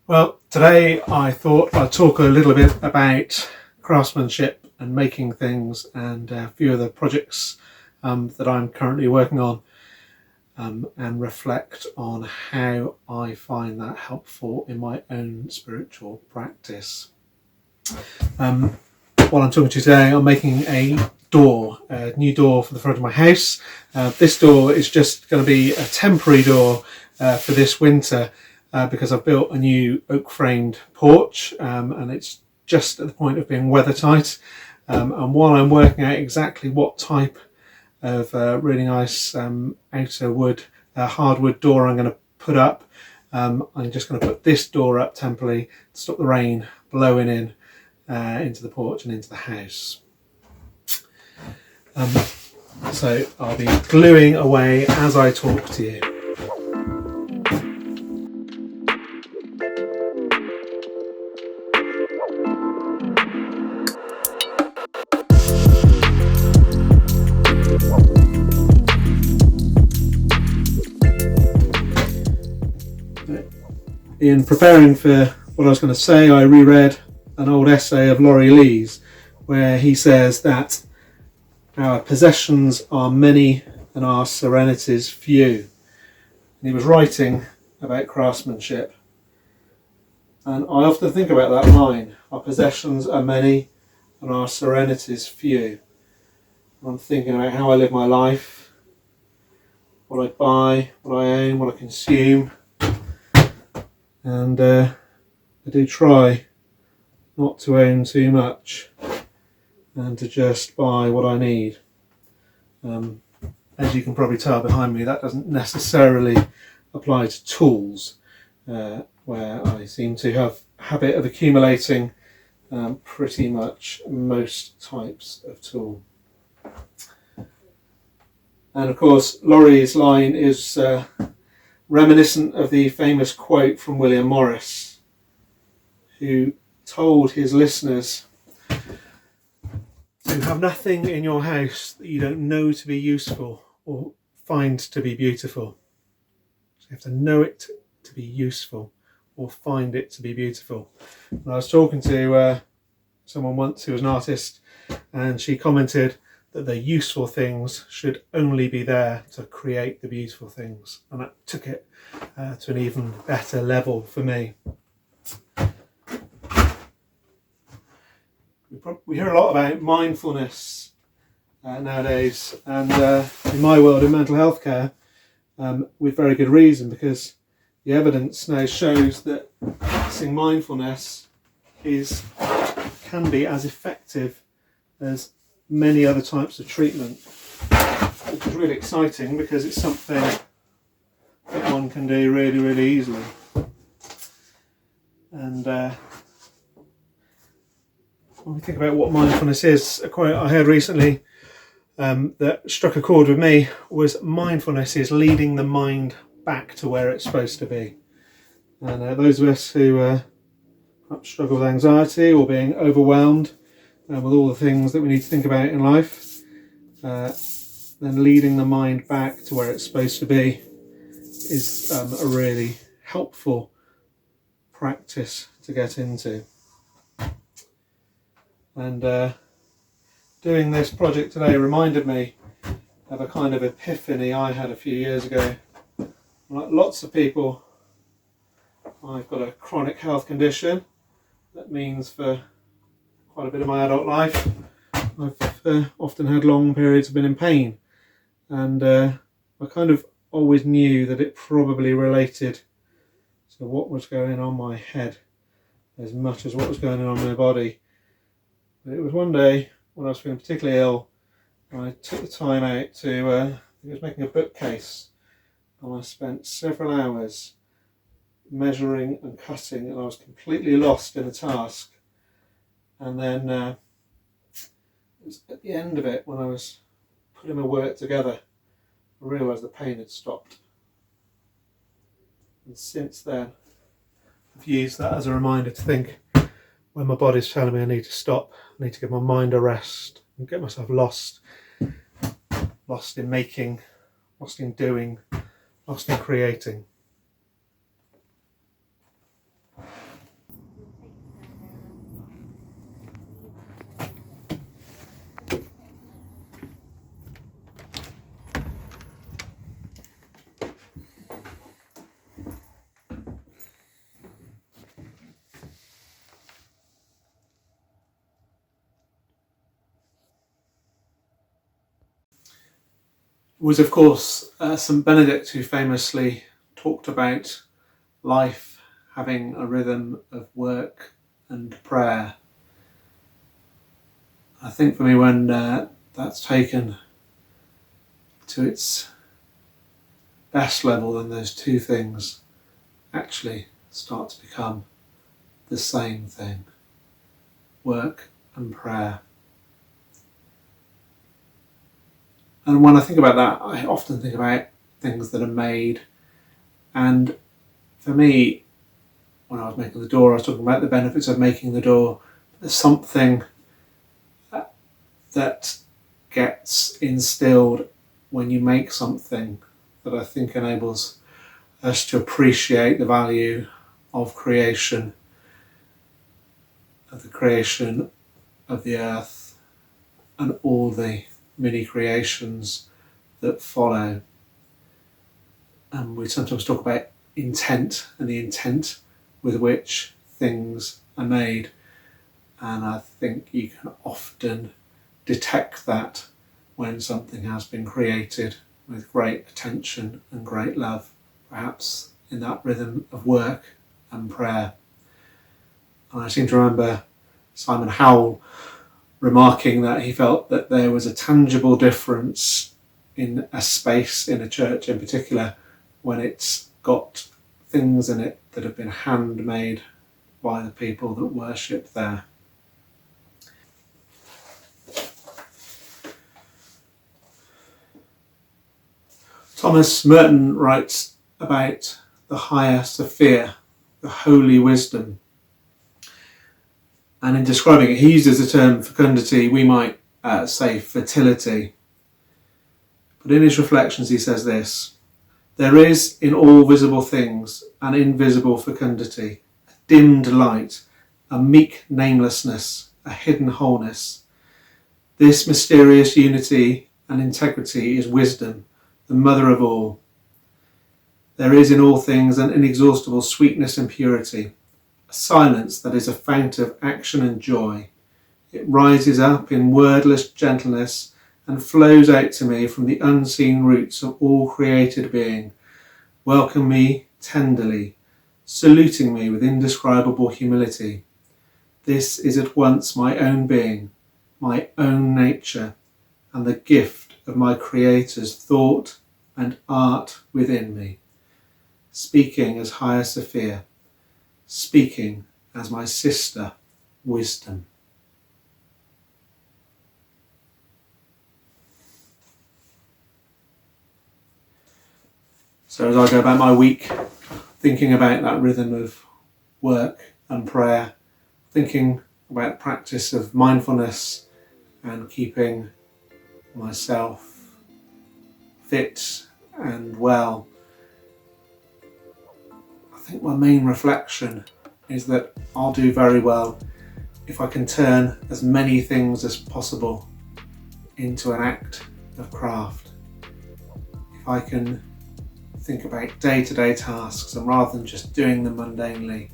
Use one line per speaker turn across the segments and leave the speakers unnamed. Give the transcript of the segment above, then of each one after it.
Well, today I thought I'd talk a little bit about craftsmanship and making things and a few of the projects that I'm currently working on and reflect on how I find that helpful in my own spiritual practice. While I'm talking to you today, I'm making a new door for the front of my house. This door is just going to be a temporary door for this winter. Because I've built a new oak-framed porch and it's just at the point of being weather tight. And while I'm working out exactly what type of really nice outer wood, hardwood door I'm going to put up, I'm just going to put this door up temporarily to stop the rain blowing in into the porch and into the house. So I'll be gluing away as I talk to you. In preparing for what I was going to say, I reread an old essay of Laurie Lee's where he says that our possessions are many and our serenities few. And he was writing about craftsmanship. And I often think about that line, our possessions are many and our serenities few. I'm thinking about how I live my life, what I buy, what I own, what I consume. And I do try not to own too much and to just buy what I need. As you can probably tell behind me, that doesn't necessarily apply to tools, where I seem to have a habit of accumulating pretty much most types of tool. And of course, Laurie's line is reminiscent of the famous quote from William Morris, who told his listeners to have nothing in your house that you don't know to be useful or find to be beautiful. So you have to know it to be useful or find it to be beautiful. And I was talking to someone once who was an artist, and she commented that the useful things should only be there to create the beautiful things, and that took it to an even better level for me. We hear a lot about mindfulness nowadays, and in my world, in mental health care, with very good reason, because the evidence now shows that practicing mindfulness can be as effective as many other types of treatment, which is really exciting because it's something that one can do really, really easily. And when we think about what mindfulness is, a quote I heard recently that struck a chord with me was, mindfulness is leading the mind back to where it's supposed to be. And those of us who perhaps struggle with anxiety or being overwhelmed with all the things that we need to think about in life, then leading the mind back to where it's supposed to be is a really helpful practice to get into. And doing this project today reminded me of a kind of epiphany I had a few years ago. Like lots of people, I've got a chronic health condition. That means for quite a bit of my adult life, I've often had long periods of being in pain, and I kind of always knew that it probably related to what was going on in my head as much as what was going on in my body. But it was one day when I was feeling particularly ill, I took the time out to, I was making a bookcase, and I spent several hours measuring and cutting, and I was completely lost in the task. And then it was at the end of it, when I was putting my work together, I realised the pain had stopped. And since then, I've used that as a reminder to think, when my body's telling me I need to stop, I need to give my mind a rest and get myself lost in making, lost in doing, lost in creating. was, of course, St. Benedict, who famously talked about life having a rhythm of work and prayer. I think for me, when that's taken to its best level, then those two things actually start to become the same thing: work and prayer. And when I think about that, I often think about things that are made. And for me, when I was making the door, I was talking about the benefits of making the door. There's something that gets instilled when you make something that I think enables us to appreciate the value of creation, of the creation of the earth and all the mini creations that follow. And we sometimes talk about intent and the intent with which things are made. And I think you can often detect that when something has been created with great attention and great love, perhaps in that rhythm of work and prayer. And I seem to remember Simon Howell remarking that he felt that there was a tangible difference in a space, in a church in particular, when it's got things in it that have been handmade by the people that worship there. Thomas Merton writes about the higher Sophia, the holy wisdom. And in describing it, he uses the term fecundity, we might say fertility. But in his reflections he says this: there is in all visible things an invisible fecundity, a dimmed light, a meek namelessness, a hidden wholeness. This mysterious unity and integrity is wisdom, the mother of all. There is in all things an inexhaustible sweetness and purity, a silence that is a fount of action and joy. It rises up in wordless gentleness and flows out to me from the unseen roots of all created being, welcoming me tenderly, saluting me with indescribable humility. This is at once my own being, my own nature, and the gift of my Creator's thought and art within me, speaking as higher Sophia, speaking as my sister, wisdom. So as I go about my week, thinking about that rhythm of work and prayer, thinking about the practice of mindfulness and keeping myself fit and well, I think my main reflection is that I'll do very well if I can turn as many things as possible into an act of craft. If I can think about day-to-day tasks and rather than just doing them mundanely,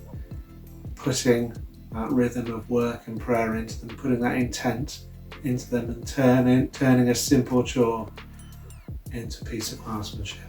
putting that rhythm of work and prayer into them, putting that intent into them and turning a simple chore into a piece of craftsmanship.